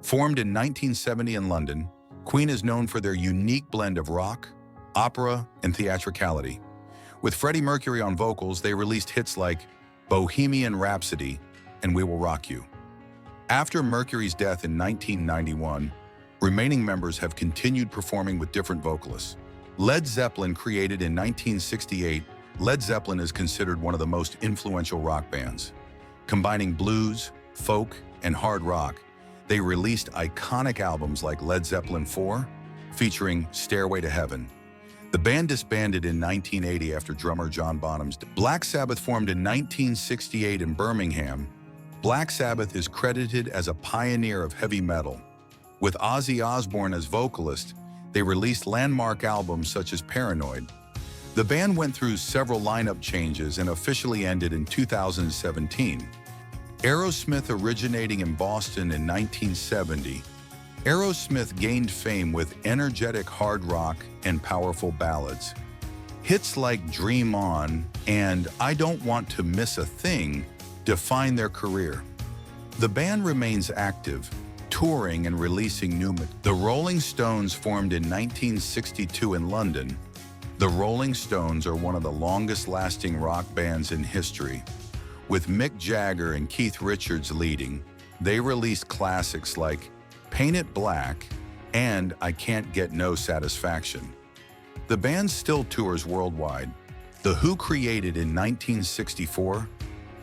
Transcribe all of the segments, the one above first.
Formed in 1970 in London, Queen is known for their unique blend of rock, opera, and theatricality. With Freddie Mercury on vocals, they released hits like Bohemian Rhapsody and We Will Rock You. After Mercury's death in 1991, remaining members have continued performing with different vocalists. Led Zeppelin, created in 1968, Led Zeppelin is considered one of the most influential rock bands. Combining blues, folk, and hard rock, they released iconic albums like Led Zeppelin 4, featuring Stairway to Heaven. The band disbanded in 1980 after drummer John Bonham's death. Black Sabbath, formed in 1968 in Birmingham. Black Sabbath is credited as a pioneer of heavy metal. With Ozzy Osbourne as vocalist, they released landmark albums such as Paranoid. The band went through several lineup changes and officially ended in 2017. Aerosmith, originating in Boston in 1970, Aerosmith gained fame with energetic hard rock and powerful ballads. Hits like Dream On and I Don't Want to Miss a Thing define their career. The band remains active, touring and releasing new material. The Rolling Stones, formed in 1962 in London. The Rolling Stones are one of the longest-lasting rock bands in history. With Mick Jagger and Keith Richards leading, they released classics like Paint It Black and I Can't Get No Satisfaction. The band still tours worldwide. The Who, created in 1964,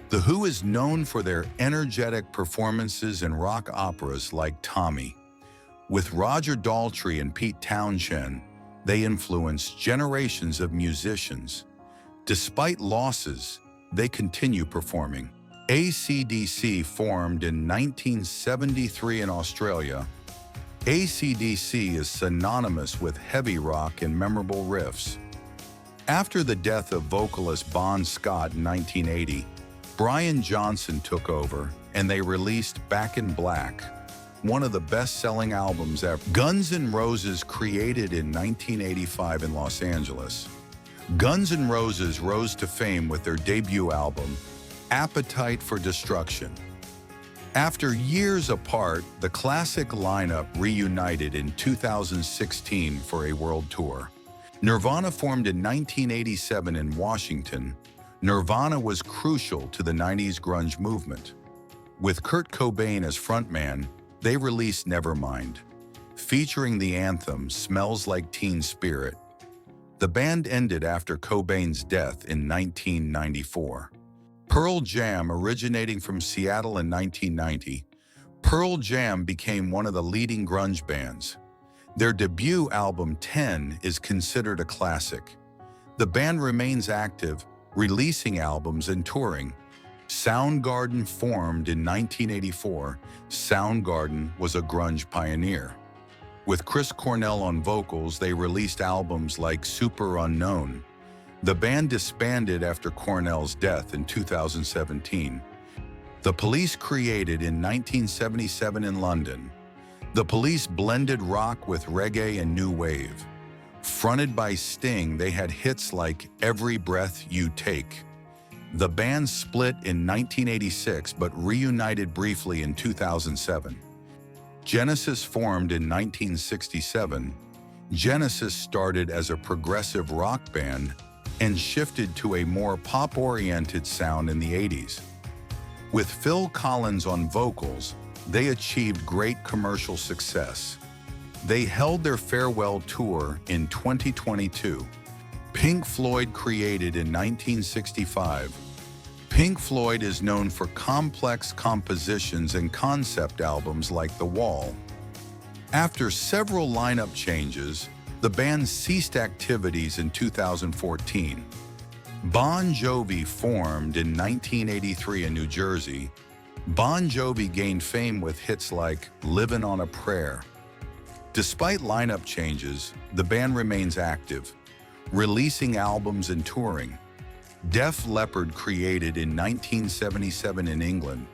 The Who is known for their energetic performances in rock operas like Tommy. With Roger Daltrey and Pete Townshend, they influenced generations of musicians. Despite losses, they continue performing. AC/DC, formed in 1973 in Australia. AC/DC is synonymous with heavy rock and memorable riffs. After the death of vocalist Bon Scott in 1980, Brian Johnson took over and they released Back in Black, one of the best-selling albums ever. Guns N' Roses, created in 1985 in Los Angeles. Guns N' Roses rose to fame with their debut album, Appetite for Destruction. After years apart, the classic lineup reunited in 2016 for a world tour. Nirvana, formed in 1987 in Washington, Nirvana was crucial to the 90s grunge movement. With Kurt Cobain as frontman, they released Nevermind, featuring the anthem Smells Like Teen Spirit. The band ended after Cobain's death in 1994. Pearl Jam, originating from Seattle in 1990, Pearl Jam became one of the leading grunge bands. Their debut album, 10, is considered a classic. The band remains active, releasing albums and touring. Soundgarden, formed in 1984, Soundgarden was a grunge pioneer. With Chris Cornell on vocals, they released albums like Super Unknown. The band disbanded after Cornell's death in 2017. The Police, created in 1977 in London. The Police blended rock with reggae and new wave. Fronted by Sting, they had hits like Every Breath You Take. The band split in 1986 but reunited briefly in 2007. Genesis, formed in 1967. Genesis started as a progressive rock band and shifted to a more pop-oriented sound in the 80s. With Phil Collins on vocals, they achieved great commercial success. They held their farewell tour in 2022. Pink Floyd, created in 1965. Pink Floyd is known for complex compositions and concept albums like The Wall. After several lineup changes, the band ceased activities in 2014. Bon Jovi, formed in 1983 in New Jersey. Bon Jovi gained fame with hits like Livin' on a Prayer. Despite lineup changes, the band remains active, releasing albums and touring. Def Leppard, created in 1977 in England.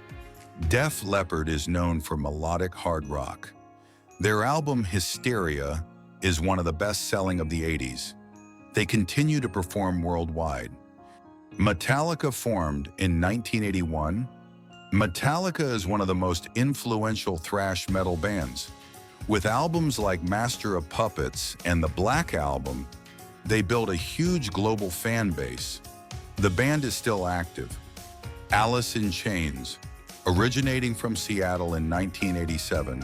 Def Leppard is known for melodic hard rock. Their album Hysteria is one of the best-selling of the 80s. They continue to perform worldwide. Metallica, formed in 1981. Metallica is one of the most influential thrash metal bands. With albums like Master of Puppets and the Black Album, they built a huge global fan base. The band is still active. Alice in Chains, originating from Seattle in 1987.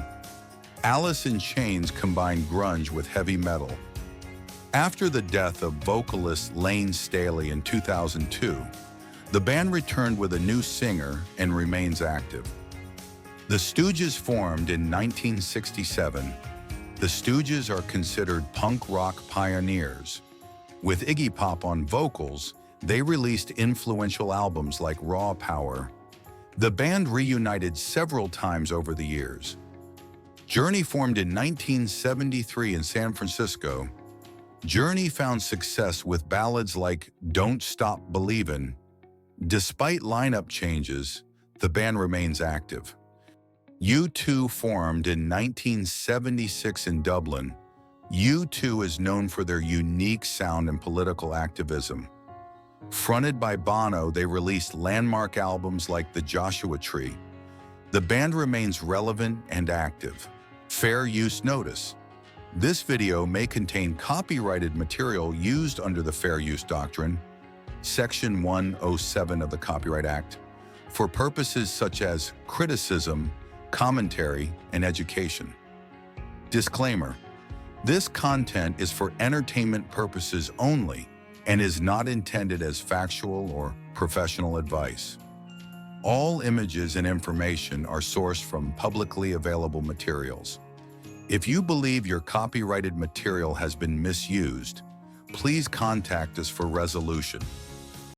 Alice in Chains combined grunge with heavy metal. After the death of vocalist Lane Staley in 2002, the band returned with a new singer and remains active. The Stooges formed in 1967. The Stooges are considered punk rock pioneers. With Iggy Pop on vocals, they released influential albums like Raw Power. The band reunited several times over the years. Journey formed in 1973 in San Francisco. Journey found success with ballads like Don't Stop Believin'. Despite lineup changes, the band remains active. U2 formed in 1976 in Dublin. U2 is known for their unique sound and political activism. Fronted by Bono, they released landmark albums like The Joshua Tree. The band remains relevant and active. Fair use notice. This video may contain copyrighted material used under the Fair Use Doctrine, Section 107 of the Copyright Act, for purposes such as criticism, commentary, and education. Disclaimer: this content is for entertainment purposes only and is not intended as factual or professional advice. All images and information are sourced from publicly available materials. If you believe your copyrighted material has been misused, please contact us for resolution.